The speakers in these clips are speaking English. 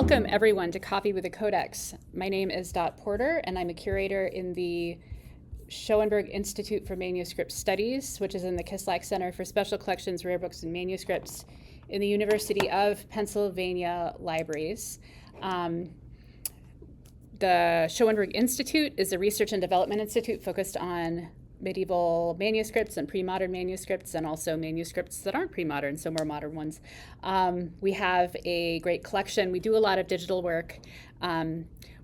Welcome everyone to Coffee with a Codex. My name is Dot Porter and I'm a curator in the Schoenberg Institute for Manuscript Studies, which is in the Kislak Center for Special Collections, Rare Books, and Manuscripts in the University of Pennsylvania Libraries. The Schoenberg Institute is a research and development institute focused on medieval manuscripts and pre-modern manuscripts, and also manuscripts that aren't pre-modern, so more modern ones. We have a great collection. We do a lot of digital work.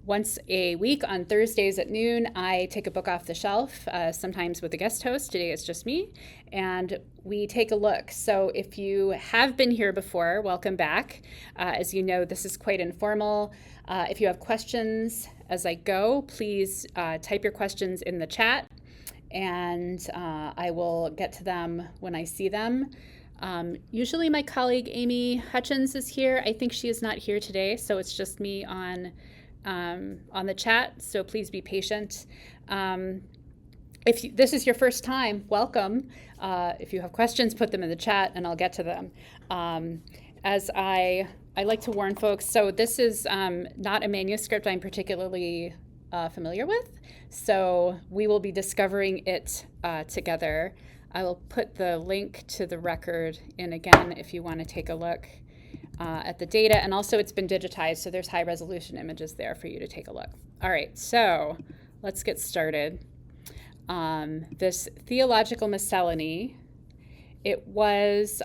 Once a week on Thursdays at noon, I take a book off the shelf, sometimes with a guest host. Today it's just me, and we take a look. So if you have been here before, welcome back. As you know, this is quite informal. If you have questions as I go, please type your questions in the chat, and I will get to them when I see them. Usually my colleague Amy Hutchins is here. I think she is not here today, so it's just me on the chat, so please be patient. If this is your first time, welcome. If you have questions, put them in the chat and I'll get to them. As I like to warn folks, so this is not a manuscript I'm particularly familiar with, so we will be discovering it together. I will put the link to the record in again if you want to take a look at the data, and also it's been digitized, so there's high resolution images there for you to take a look. All right, so let's get started. This Theological Miscellany, it was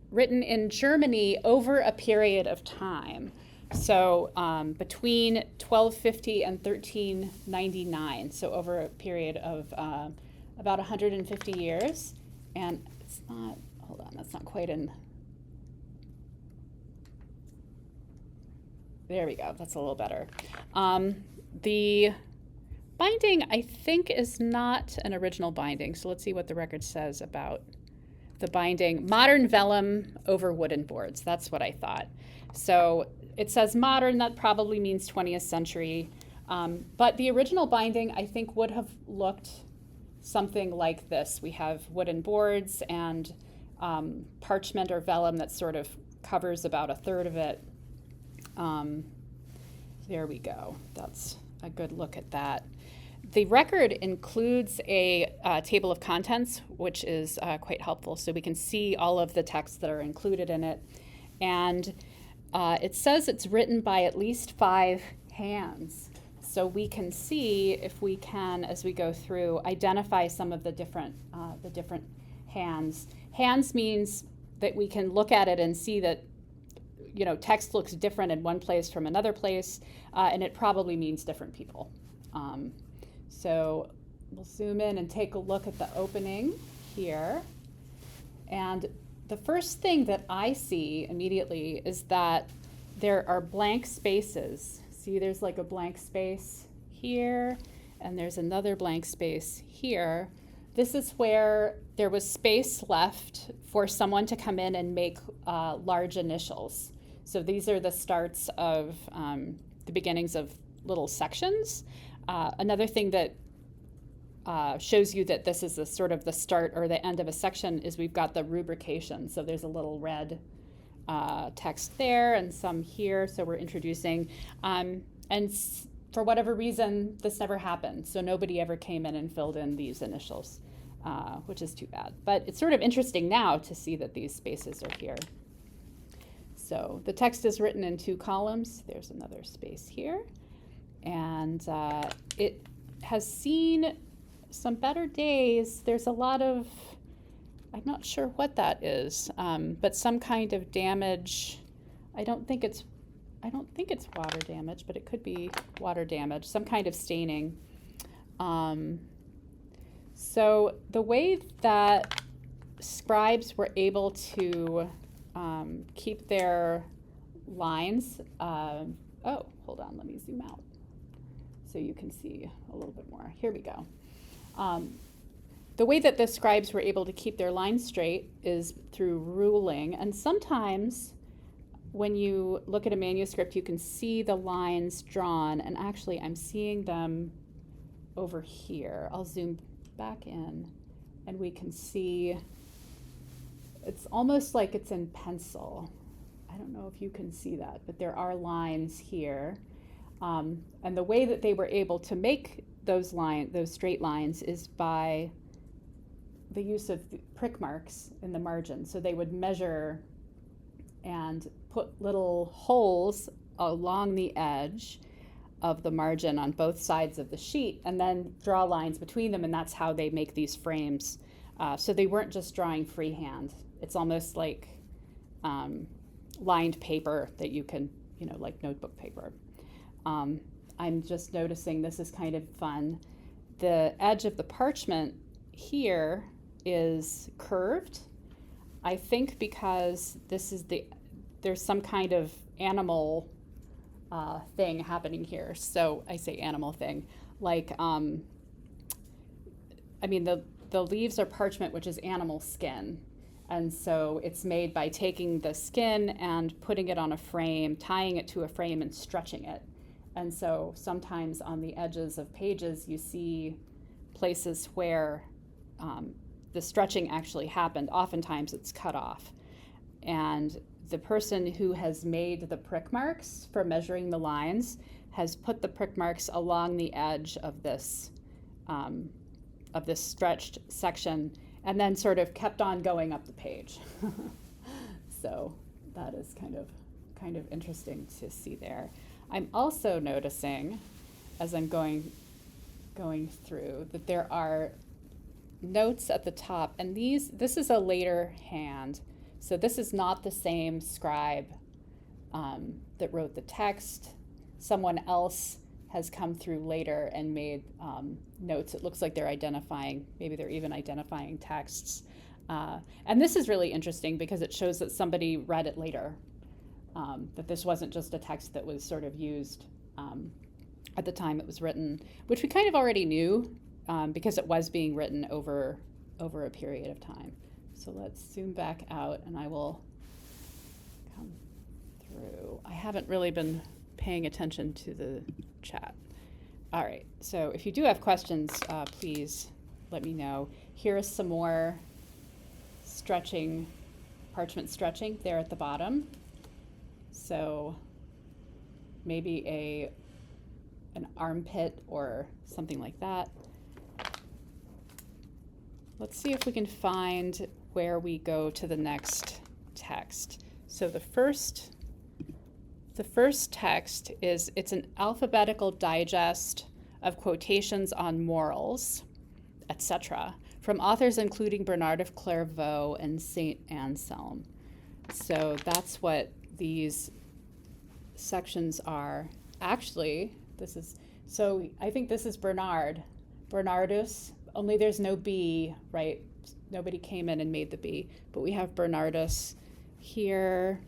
written in Germany over a period of time. So between 1250 and 1399, so over a period of about 150 years. And it's not, hold on, that's not quite in. There we go, that's a little better. The binding, I think, is not an original binding. So let's see what the record says about the binding. Modern vellum over wooden boards, that's what I thought. So it says modern, that probably means 20th century. But the original binding, I think, would have looked something like this. We have wooden boards and parchment or vellum that sort of covers about a third of it. There we go. That's a good look at that. The record includes a table of contents, which is quite helpful, so we can see all of the texts that are included in it. And it says it's written by at least 5 hands. So we can see, if we can, as we go through, identify some of the different hands. Hands means that we can look at it and see that, you know, text looks different in one place from another place, and it probably means different people. So we'll zoom in and take a look at the opening here. And the first thing that I see immediately is that there are blank spaces. See, there's like a blank space here, and there's another blank space here. This is where there was space left for someone to come in and make large initials. So these are the starts of the beginnings of little sections. Another thing that shows you that this is the sort of the start or the end of a section is we've got the rubrication. So there's a little red text there and some here, so we're introducing. For whatever reason, this never happened. So nobody ever came in and filled in these initials, which is too bad. But it's sort of interesting now to see that these spaces are here. So the text is written in 2 columns. There's another space here. And it has seen some better days. There's a lot of, I'm not sure what that is, but some kind of damage. I don't think it's water damage, but it could be water damage, some kind of staining. So the way that scribes were able to keep their lines, oh, hold on, let me zoom out so you can see a little bit more. Here we go. The way that the scribes were able to keep their lines straight is through ruling, and sometimes when you look at a manuscript, you can see the lines drawn, and actually I'm seeing them over here. I'll zoom back in, and we can see it's almost like it's in pencil. I don't know if you can see that, but there are lines here. And the way that they were able to make those straight lines is by the use of prick marks in the margin. So they would measure and put little holes along the edge of the margin on both sides of the sheet and then draw lines between them, and that's how they make these frames. So they weren't just drawing freehand. It's almost like lined paper that you can, like notebook paper. I'm just noticing, this is kind of fun, the edge of the parchment here is curved, I think because there's some kind of animal thing happening here. So I say animal thing, like, the leaves are parchment, which is animal skin. And so it's made by taking the skin and putting it on a frame, tying it to a frame and stretching it. And so sometimes on the edges of pages, you see places where the stretching actually happened. Oftentimes it's cut off. And the person who has made the prick marks for measuring the lines has put the prick marks along the edge of this stretched section, and then sort of kept on going up the page. So that is kind of interesting to see there. I'm also noticing, as I'm going through, that there are notes at the top, and this is a later hand, so this is not the same scribe that wrote the text. Someone else has come through later and made notes. It looks like they're maybe they're even identifying texts. And this is really interesting because it shows that somebody read it later, that this wasn't just a text that was sort of used at the time it was written, which we kind of already knew because it was being written over a period of time. So let's zoom back out and I will come through. I haven't really been paying attention to the chat. All right, so if you do have questions, please let me know. Here is some more parchment stretching there at the bottom. So maybe an armpit or something like that. Let's see if we can find where we go to the next text. So the first text it's an alphabetical digest of quotations on morals, etc., from authors including Bernard of Clairvaux and Saint Anselm. So that's what these sections are. Actually, I think this is Bernardus, only there's no B, right? Nobody came in and made the B, but we have Bernardus here.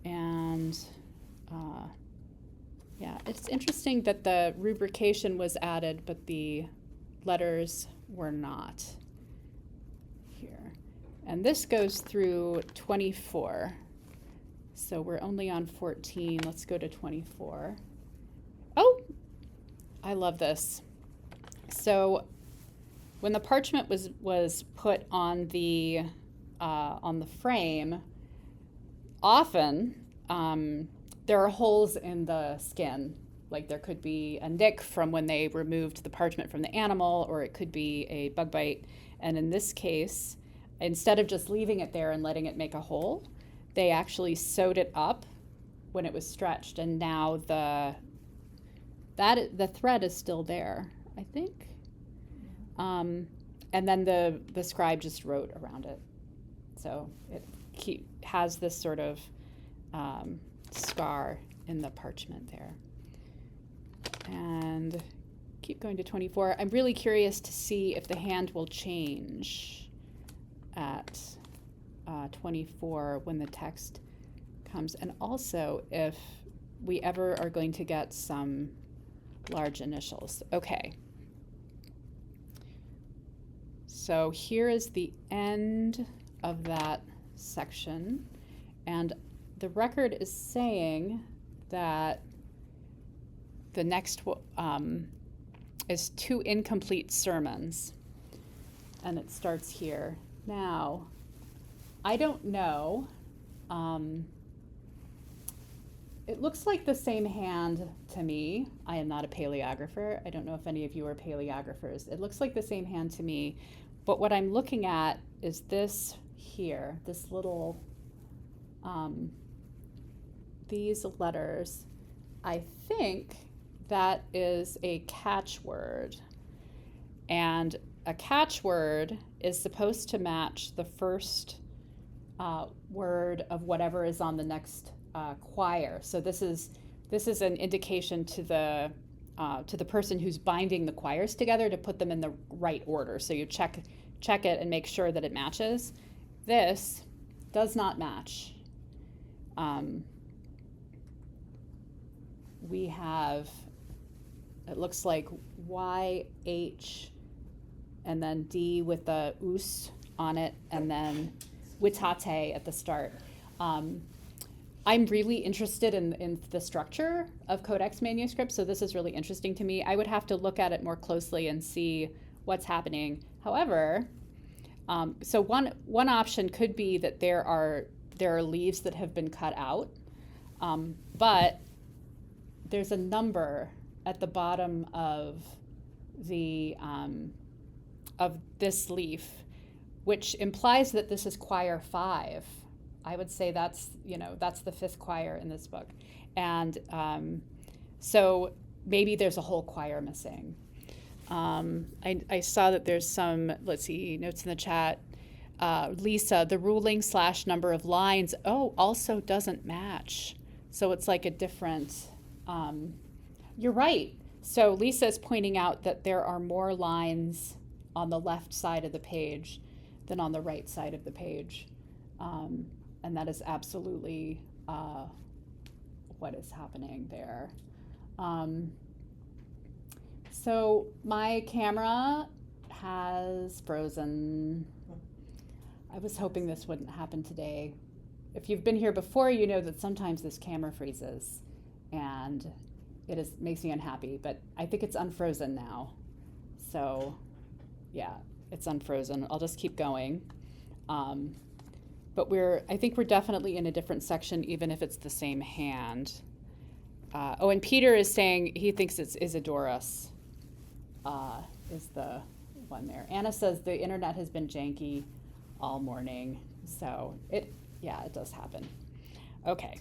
And it's interesting that the rubrication was added, but the letters were not here. And this goes through 24. So we're only on 14. Let's go to 24. Oh, I love this. So when the parchment was put on the frame, often there are holes in the skin. Like there could be a nick from when they removed the parchment from the animal, or it could be a bug bite. And in this case, instead of just leaving it there and letting it make a hole, they actually sewed it up when it was stretched. And now the thread is still there, I think. And then the scribe just wrote around it. So it has this sort of scar in the parchment there. And keep going to 24. I'm really curious to see if the hand will change at 24 when the text comes, and also if we ever are going to get some large initials. Okay. So here is the end of that section, and the record is saying that the next is 2 incomplete sermons, and it starts here. Now, I don't know It looks like the same hand to me. I am not a paleographer. I don't know if any of you are paleographers. It looks like the same hand to me, but what I'm looking at is this here, this little, these letters. I think that is a catchword, and a catchword is supposed to match the first word of whatever is on the next quire. So this is an indication to the person who's binding the quires together to put them in the right order. So you check it and make sure that it matches. This does not match. We have, it looks like YH and then D with the us on it, and then witate at the start. I'm really interested in the structure of Codex manuscripts, so this is really interesting to me. I would have to look at it more closely and see what's happening. However, so one option could be that there are leaves that have been cut out, but there's a number at the bottom of the of this leaf, which implies that this is quire 5. I would say that's the 5th quire in this book. And so maybe there's a whole quire missing. I saw that there's some, let's see, notes in the chat. Lisa, the ruling/number of lines, also doesn't match. So it's like a different, you're right. So Lisa is pointing out that there are more lines on the left side of the page than on the right side of the page. And that is absolutely what is happening there. So my camera has frozen. I was hoping this wouldn't happen today. If you've been here before, you know that sometimes this camera freezes, and makes me unhappy, but I think it's unfrozen now. So yeah, it's unfrozen. I'll just keep going. But I think we're definitely in a different section, even if it's the same hand. And Peter is saying he thinks it's Isidorus is the one there. Anna says the internet has been janky all morning. So it does happen. Okay,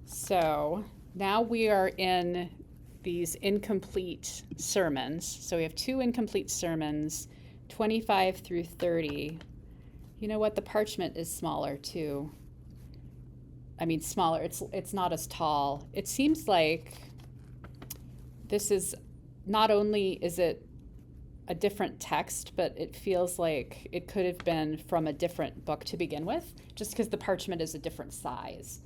so now we are in these incomplete sermons. So we have 2 incomplete sermons, 25 through 30. You know what? The parchment is smaller too. I mean, smaller. It's not as tall. It seems like this is not only is it a different text, but it feels like it could have been from a different book to begin with, just because the parchment is a different size.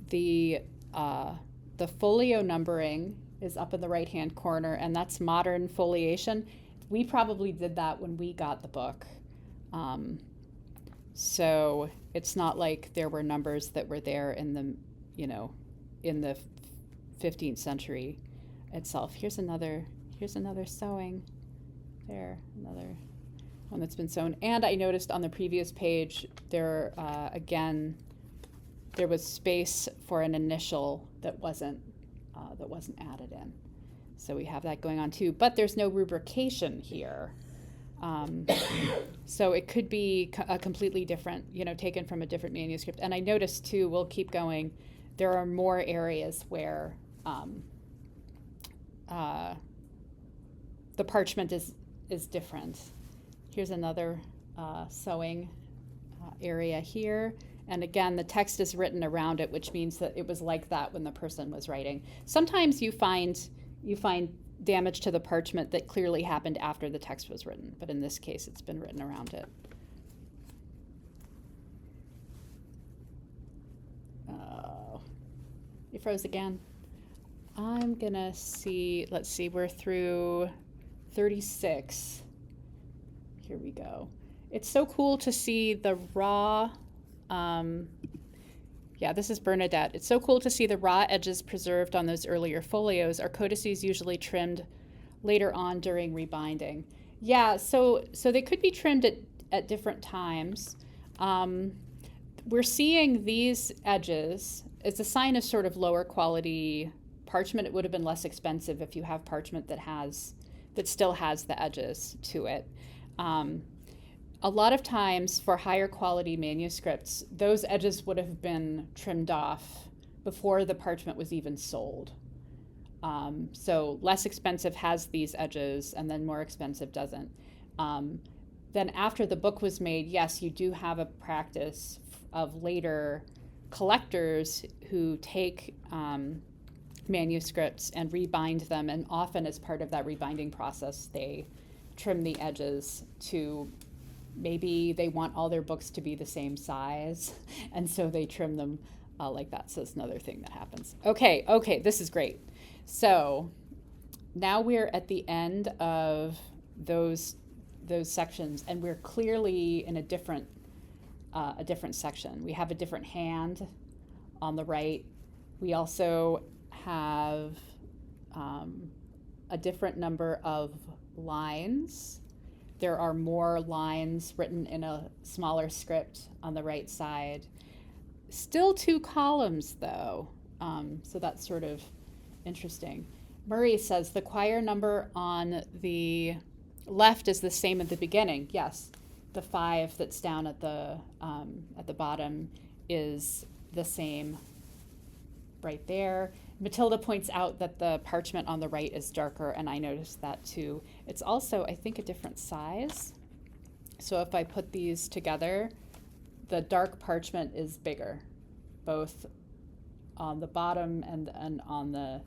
The folio numbering is up in the right-hand corner, and that's modern foliation. We probably did that when we got the book. So it's not like there were numbers that were there in the 15th century itself. Here's another sewing there, another one that's been sewn. And I noticed on the previous page there again there was space for an initial that wasn't added in. So we have that going on too, but there's no rubrication here. So it could be a completely different, taken from a different manuscript. And I noticed too, we'll keep going, there are more areas where the parchment is different. Here's another sewing area here. And again, the text is written around it, which means that it was like that when the person was writing. Sometimes you find damage to the parchment that clearly happened after the text was written, but in this case, it's been written around it. Oh, you froze again. I'm gonna see, let's see, we're through 36. Here we go. It's so cool to see the raw, this is Bernadette. It's so cool to see the raw edges preserved on those earlier folios. Are codices usually trimmed later on during rebinding? Yeah, so they could be trimmed at different times. we're seeing these edges. It's a sign of sort of lower quality parchment. It would have been less expensive if you have parchment that still has the edges to it. A lot of times for higher quality manuscripts, those edges would have been trimmed off before the parchment was even sold. So less expensive has these edges, and then more expensive doesn't. Then after the book was made, yes, you do have a practice of later collectors who take manuscripts and rebind them, and often as part of that rebinding process, they trim the edges to, maybe they want all their books to be the same size, and so they trim them like that. So it's another thing that happens. Okay, this is great. So now we're at the end of those sections, and we're clearly in a different section. We have a different hand on the right. We also have a different number of lines. There are more lines written in a smaller script on the right side. Still 2 columns though, so that's sort of interesting. Murray says the quire number on the left is the same at the beginning. Yes, the 5 that's down at the bottom is the same right there. Matilda points out that the parchment on the right is darker, and I noticed that too. It's also, I think, a different size. So if I put these together, the dark parchment is bigger, both on the bottom and on the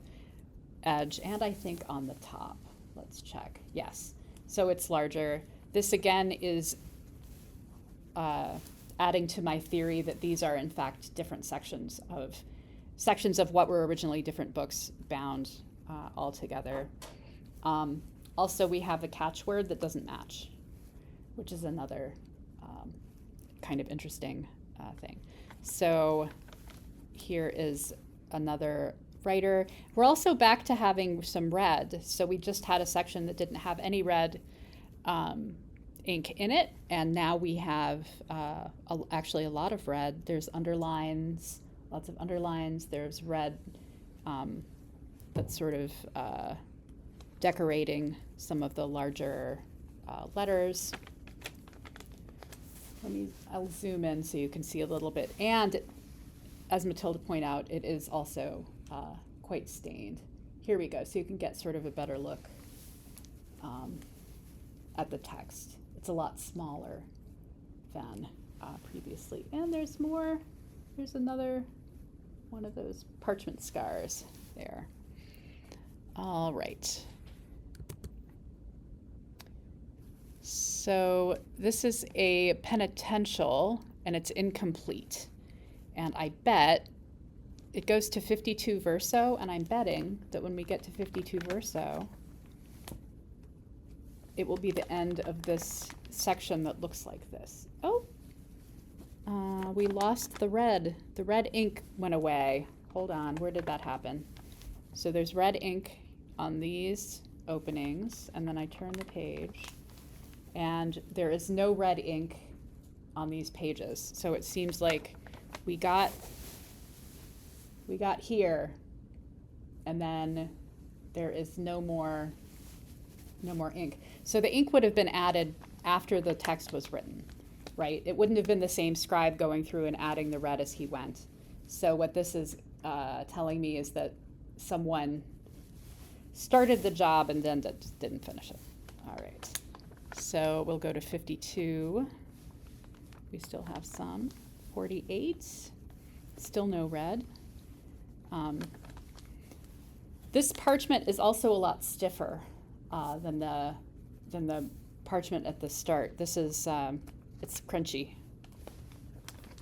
edge, and I think on the top. Let's check. Yes. So it's larger. This again is adding to my theory that these are in fact different sections of what were originally different books bound all together. Also, we have a catchword that doesn't match, which is another kind of interesting thing. So here is another writer. We're also back to having some red. So we just had a section that didn't have any red ink in it, and now we have actually a lot of red. There's underlines, lots of underlines. There's red that's sort of decorating some of the larger letters. I'll zoom in so you can see a little bit. And as Matilda pointed out, it is also quite stained. Here we go, so you can get sort of a better look at the text. It's a lot smaller than previously. And there's more. There's another one of those parchment scars there. All right. So this is a penitential, and it's incomplete. And I bet it goes to 52 verso, and I'm betting that when we get to 52 verso, it will be the end of this section that looks like this. Oh, we lost the red. The red ink went away. Hold on, where did that happen? So there's red ink on these openings, and then I turn the page, and there is no red ink on these pages. So it seems like we got here, and then there is no more ink. So the ink would have been added after the text was written, right? It wouldn't have been the same scribe going through and adding the red as he went. So what this is telling me is that someone started the job and then didn't finish it. All right, so we'll go to 52. We still have some. 48, still no red. This parchment is also a lot stiffer than the parchment at the start. This is, it's crunchy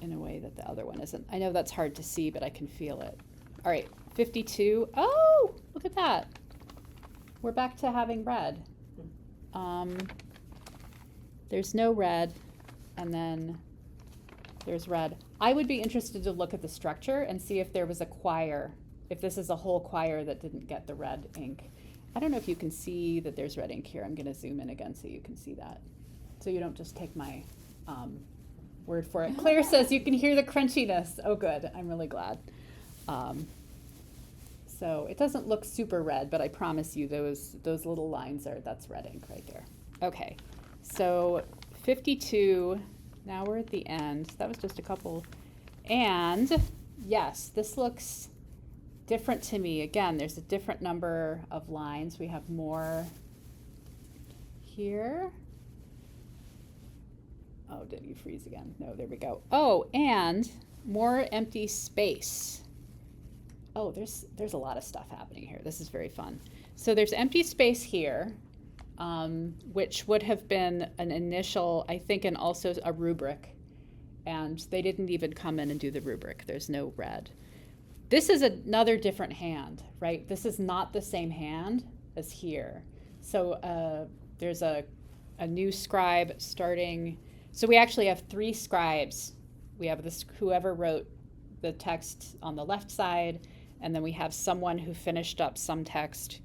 in a way that the other one isn't. I know that's hard to see, but I can feel it. All right, 52. Oh, look at that. We're back to having red. There's no red, and then there's red. I would be interested to look at the structure and see if there was a quire, if this is a whole quire that didn't get the red ink. I don't know if you can see that there's red ink here. I'm going to zoom in again so you can see that. So you don't just take my word for it. Claire says you can hear the crunchiness. Oh, good. I'm really glad. So it doesn't look super red, but I promise you those little lines that's red ink right there. Okay, so 52, now we're at the end. That was just a couple. And yes, this looks different to me. Again, there's a different number of lines. We have more here. Oh, did you freeze again? No, there we go. Oh, and more empty space. Oh, there's a lot of stuff happening here. This is very fun. So there's empty space here, which would have been an initial, I think, and also a rubric. And they didn't even come in and do the rubric. There's no red. This is another different hand, right? This is not the same hand as here. So there's a new scribe starting. So we actually have 3 scribes. We have this whoever wrote the text on the left side, and then we have someone who finished up some text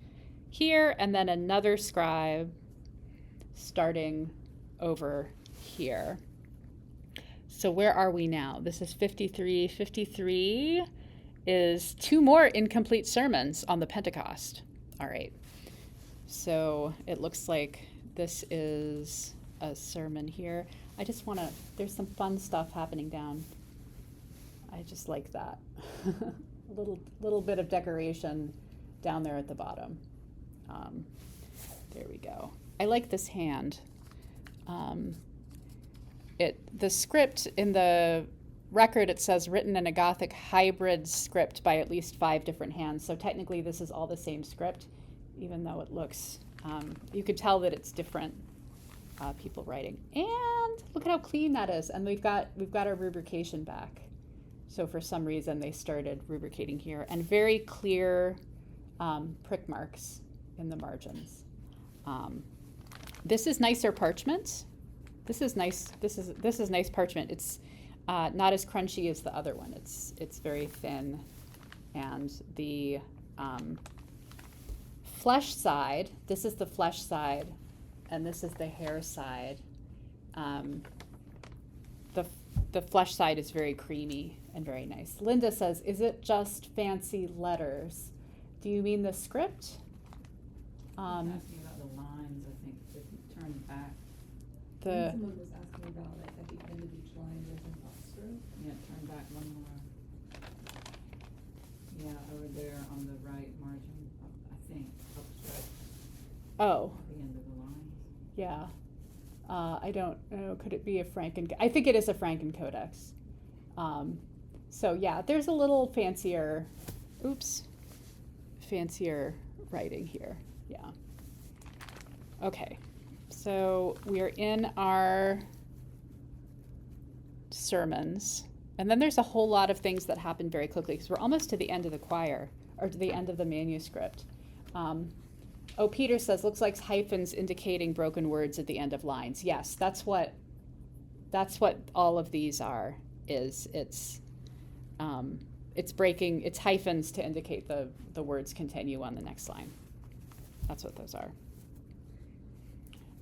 here, and then another scribe starting over here. So where are we now? This is 53. 53 is 2 more incomplete sermons on the Pentecost. All right. So it looks like this is a sermon here. I just want to, there's some fun stuff happening down. I just like that. A little bit of decoration down there at the bottom. There we go. I like this hand. The script in the record, it says written in a Gothic hybrid script by at least 5 different hands. So technically this is all the same script, even though it looks, you could tell that it's different people writing. And look at how clean that is. And we've got our rubrication back. So for some reason they started rubricating here, and very clear prick marks in the margins. This is nicer parchment. This is nice. This is nice parchment. It's not as crunchy as the other one. It's very thin, and the flesh side. This is the flesh side, and this is the hair side. The flesh side is very creamy and very nice. Linda says, "Is it just fancy letters? Do you mean the script?" I'm asking about the lines. I think if you turn back. Someone was asking about it at the end of each line. There's an upstroke. Yeah, turn back one more. Yeah, over there on the right margin, I think, upstroke. Oh. At the end of the line. Yeah. I don't know. Could it be a I think it is a Franken Codex. So yeah, there's a little fancier writing here. Yeah. Okay. So we are in our sermons. And then there's a whole lot of things that happen very quickly because we're almost to the end of the choir, or to the end of the manuscript. Oh, Peter says, looks like hyphens indicating broken words at the end of lines. Yes, that's what all of these are. It's breaking, it's hyphens to indicate the words continue on the next line. That's what those are.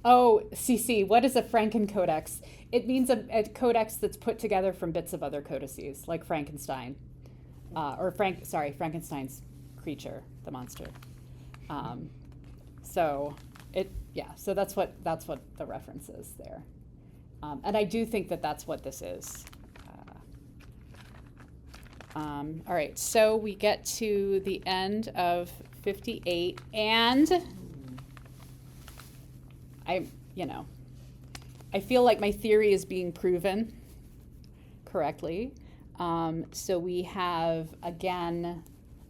Oh, CC, what is a Franken Codex? It means a codex that's put together from bits of other codices, like Frankenstein, Frankenstein's creature, the monster. So that's what the reference is there. And I do think that that's what this is. All right, so we get to the end of 58, and I feel like my theory is being proven correctly. So we have, again,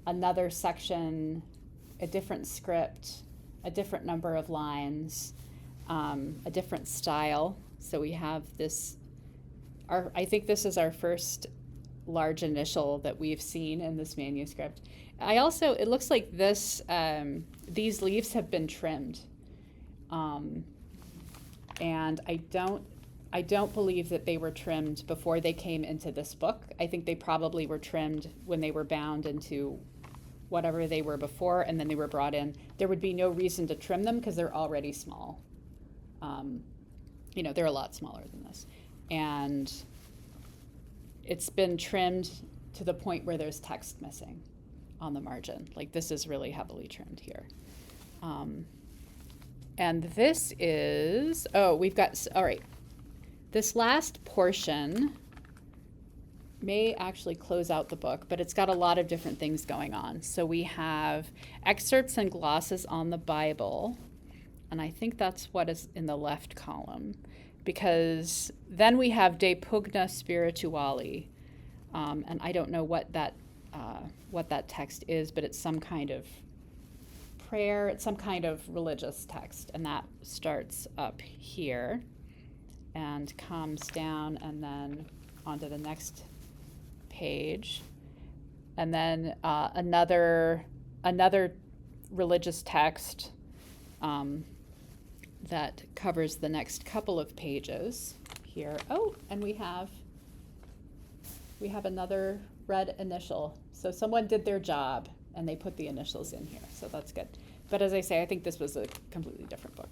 another section, a different script, a different number of lines, a different style. So we have this, I think this is our first large initial that we've seen in this manuscript. It looks like these leaves have been trimmed. And I don't believe that they were trimmed before they came into this book. I think they probably were trimmed when they were bound into whatever they were before, and then they were brought in. There would be no reason to trim them because they're already small. They're a lot smaller than this. And it's been trimmed to the point where there's text missing on the margin. Like this is really heavily trimmed here. And this is, we've got, all right. This last portion may actually close out the book, but it's got a lot of different things going on. So we have excerpts and glosses on the Bible, and I think that's what is in the left column, because then we have De Pugna Spirituali, and I don't know what that text is, but it's some kind of prayer, it's some kind of religious text, and that starts up here and comes down and then onto the next page, and then another religious text that covers the next couple of pages here. Oh, and we have another red initial. So someone did their job and they put the initials in here, so that's good. But as I say, I think this was a completely different book.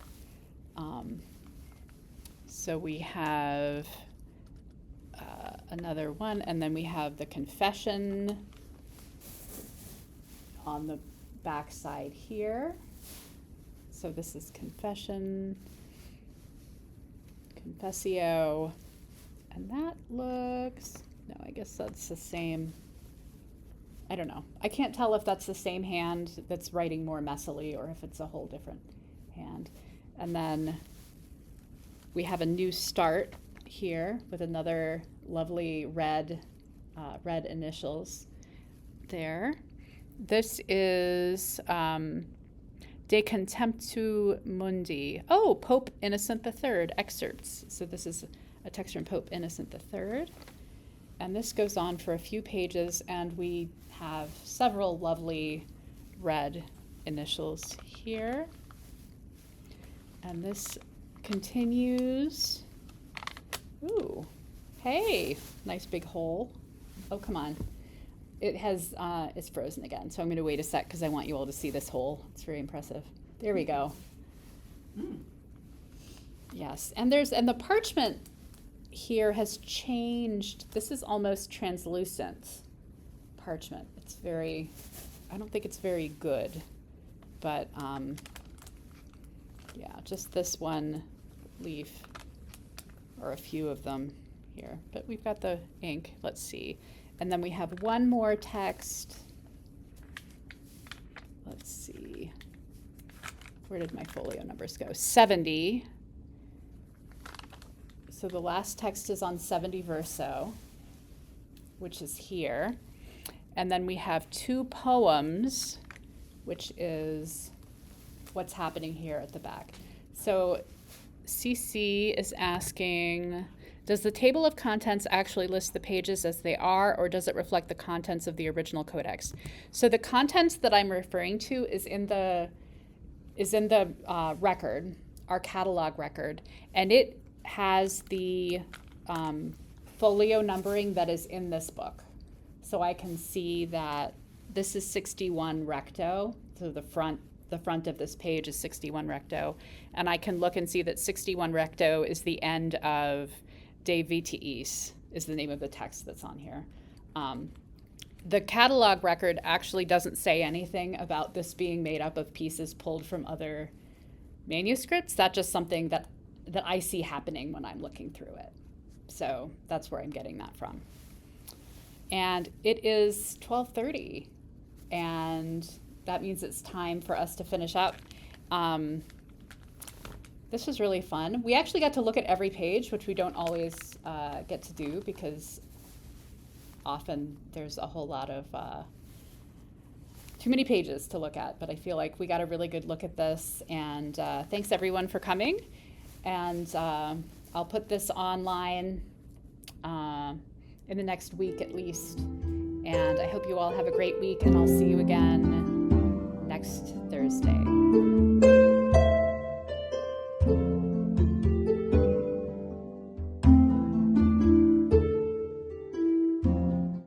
So we have another one, and then we have the confession on the back side here. So this is confession, confessio, and that looks, no, I guess that's the same. I don't know. I can't tell if that's the same hand that's writing more messily or if it's a whole different hand. And then we have a new start here with another lovely red initials there. This is De Contemptu Mundi. Oh, Pope Innocent III, excerpts. So this is a text from Pope Innocent III. And this goes on for a few pages, and we have several lovely red initials here. And this continues. Ooh, hey, nice big hole. Oh, come on. It has, it's frozen again, so I'm going to wait a sec because I want you all to see this hole. It's very impressive. There we go. Yes, and the parchment here has changed. This is almost translucent parchment. It's very, I don't think it's very good, but yeah, just this one leaf, or a few of them here. But we've got the ink, let's see. And then we have one more text. Let's see. Where did my folio numbers go? 70. So the last text is on 70 verso, which is here. And then we have two poems, which is what's happening here at the back. So CC is asking, does the table of contents actually list the pages as they are, or does it reflect the contents of the original codex? So the contents that I'm referring to is in the record, our catalog record, and it has the folio numbering that is in this book. So I can see that this is 61 recto, so the front of this page is 61 recto, and I can look and see that 61 recto is the end of De Vitiis, is the name of the text that's on here. The catalog record actually doesn't say anything about this being made up of pieces pulled from other manuscripts. That's just something that I see happening when I'm looking through it. So that's where I'm getting that from. And it is 12:30, and that means it's time for us to finish up. This was really fun. We actually got to look at every page, which we don't always get to do because often there's a whole lot of too many pages to look at, but I feel like we got a really good look at this, and thanks everyone for coming. And I'll put this online in the next week at least. And I hope you all have a great week, and I'll see you again next Thursday.